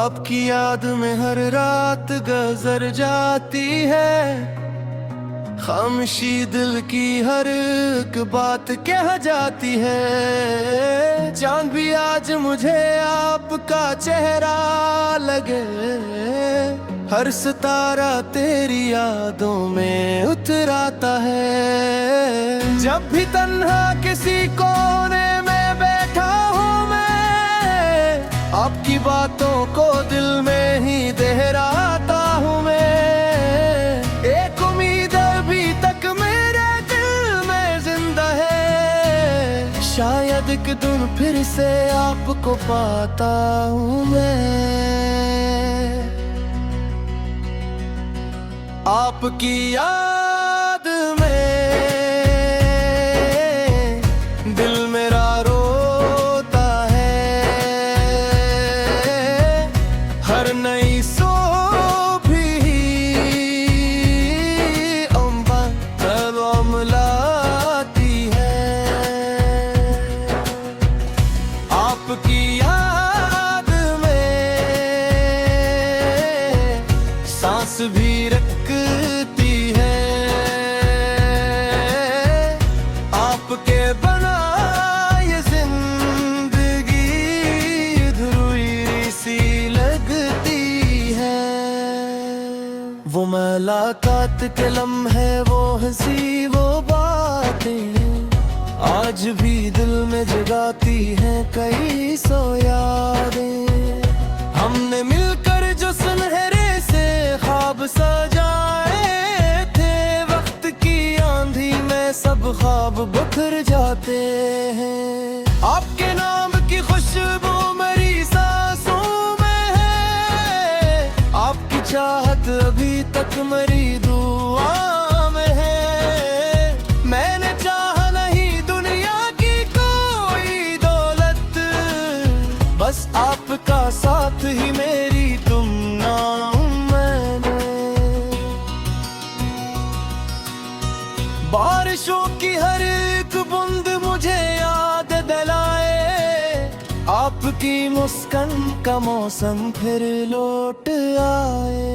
आपकी याद में हर रात गुजर जाती है, खामोशी दिल की हर एक बात कह जाती है। चांद भी आज मुझे आपका चेहरा लगे, हर सितारा तेरी यादों में उतर आता है। जब भी तन्हा किसी कोने में बैठा हूँ मैं, आपकी बातों को दिल में ही दोहराता हूँ मैं। एक उम्मीद अभी तक मेरे दिल में जिंदा है, शायद एक दिन फिर से आपको पाता हूँ मैं। आपकी याद में दिल मेरा रोता है, हर नई सुबह अम्बा लाती है। आपकी याद में सांस भी रखती है, आपके बना ये जिंदगी अधूरी सी लगती है। वो मुलाकात के लम्हे, वो हंसी वो बातें आज भी दिल में जगाती हैं कई सौ यादें। हमने मिलकर जो सुनहरे से ख्वाब सजाए थे, वक्त की आंधी में सब ख्वाब बिखर जाते हैं। आपके नाम की खुशबू मेरी सांसों में है, आपकी चाहत अभी तक मेरी दुआ में है। मैंने चाहा नहीं दुनिया की कोई दौलत, बस आपका साथ ही मेरी तुम नाम मैंने। बारिशों की हर एक बूंद मुझे याद दिलाए, आपकी मुस्कान का मौसम फिर लौट आए।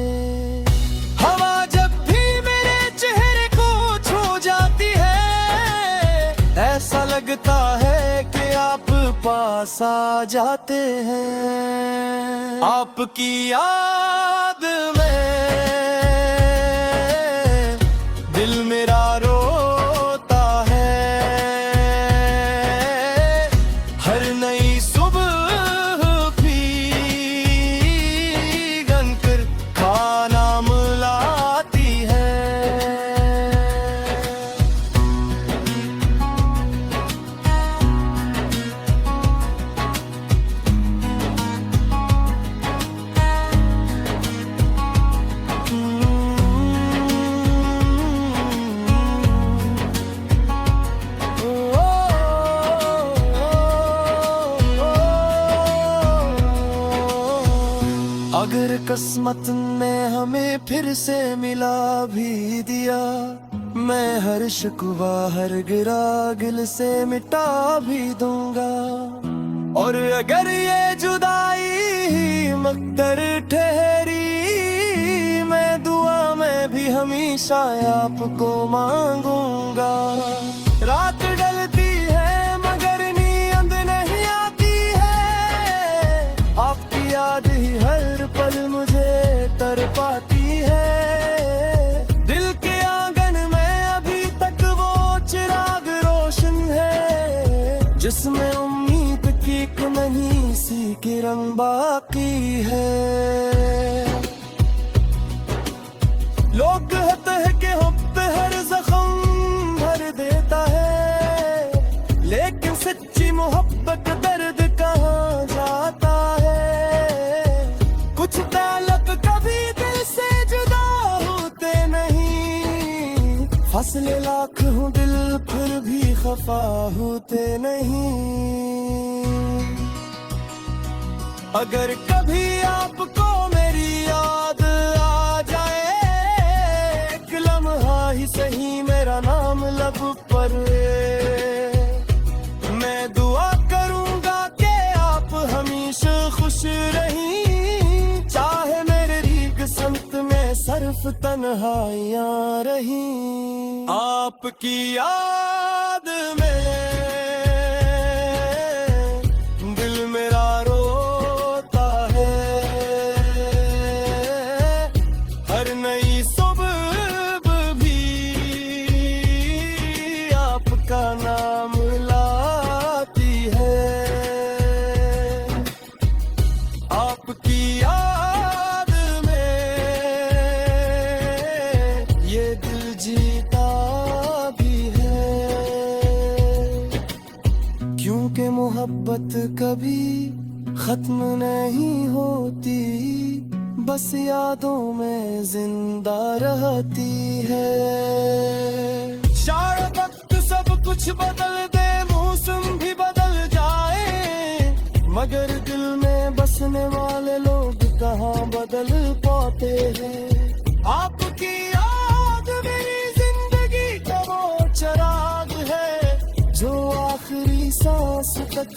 हवा जब भी मेरे चेहरे को छू जाती है, ऐसा लगता है कि आप पास आ जाते हैं। आपकी याद में दिल मेरा रोता है, हर नई सुबह भी गनकर खाना मिलाती है। अगर किस्मत ने हमें फिर से मिला भी दिया, मैं हर शिकवा हर गिरा गिल से मिटा भी दूंगा। और अगर ये जुदाई ही मकदर ठहरी, मैं दुआ में भी हमेशा आपको मांगूंगा। रात डलती है मगर नींद नहीं आती है, आपकी याद ही हर पल मुझे तड़पाती है। दिल के आंगन में अभी तक वो चिराग रोशन है, जिसमें उम्मीद की एक नन्ही सी किरण बाकी है। लोग कहते हैं कि हुब्ब हर जख्म भर देता है, लेकिन सच्ची मोहब्बत दर्द कहाँ जाता है। कुछ ताल्लुक कभी दिल से जुदा होते नहीं, फासले लाख हूँ दिल फिर भी खफा होते नहीं। अगर कभी आपको मेरी याद आ जाए, एक लम्हा ही सही मेरा नाम लब पर, मैं दुआ करूंगा कि आप हमेशा खुश रहीं। हर्फ तन्हाइयां रही, आपकी याद में दिल मेरा रोता है। हर नई सुबह भी आपका नाम लाती है, आपकी याद में ये दिल जीता भी है। क्योंकि मोहब्बत कभी खत्म नहीं होती, बस यादों में जिंदा रहती है। शायद वक्त सब कुछ बदल दे, मौसम भी बदल जाए, मगर दिल में बसने वाले लोग कहाँ बदल पाते हैं। आपकी याद मेरी जिंदगी का वो चिराग है, जो आखिरी सांस तक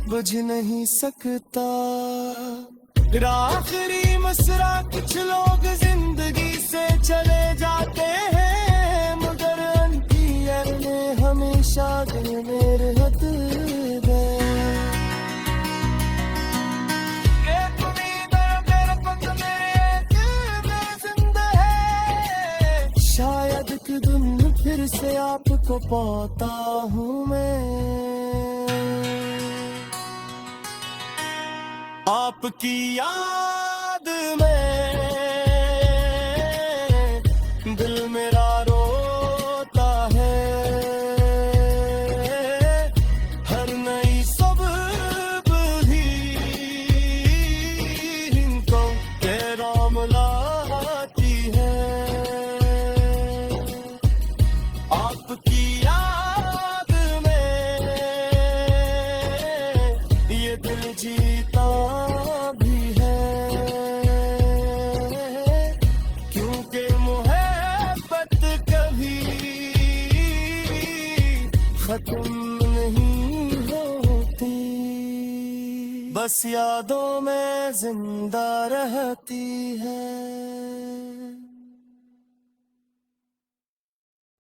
बुझ नहीं सकता। आखिरी मसरा कुछ लोग जिंदगी से चले जाते हैं, मगर अनकीयर ने हमेशा दिल में रहते हैं। एक उम्मीद है मेरे पग मेरे दिल में जिंदा है, शायद एक दिन फिर से आपको पाता हूँ मैं। आपकी याद में दिल मेरा रोता है। हर नई सुबह भी इनको पैगाम लाती है, आपकी याद में ये दिल जीता भी है। क्योंकि मोहब्बत कभी खत्म नहीं होती, बस यादों में जिंदा रहती है।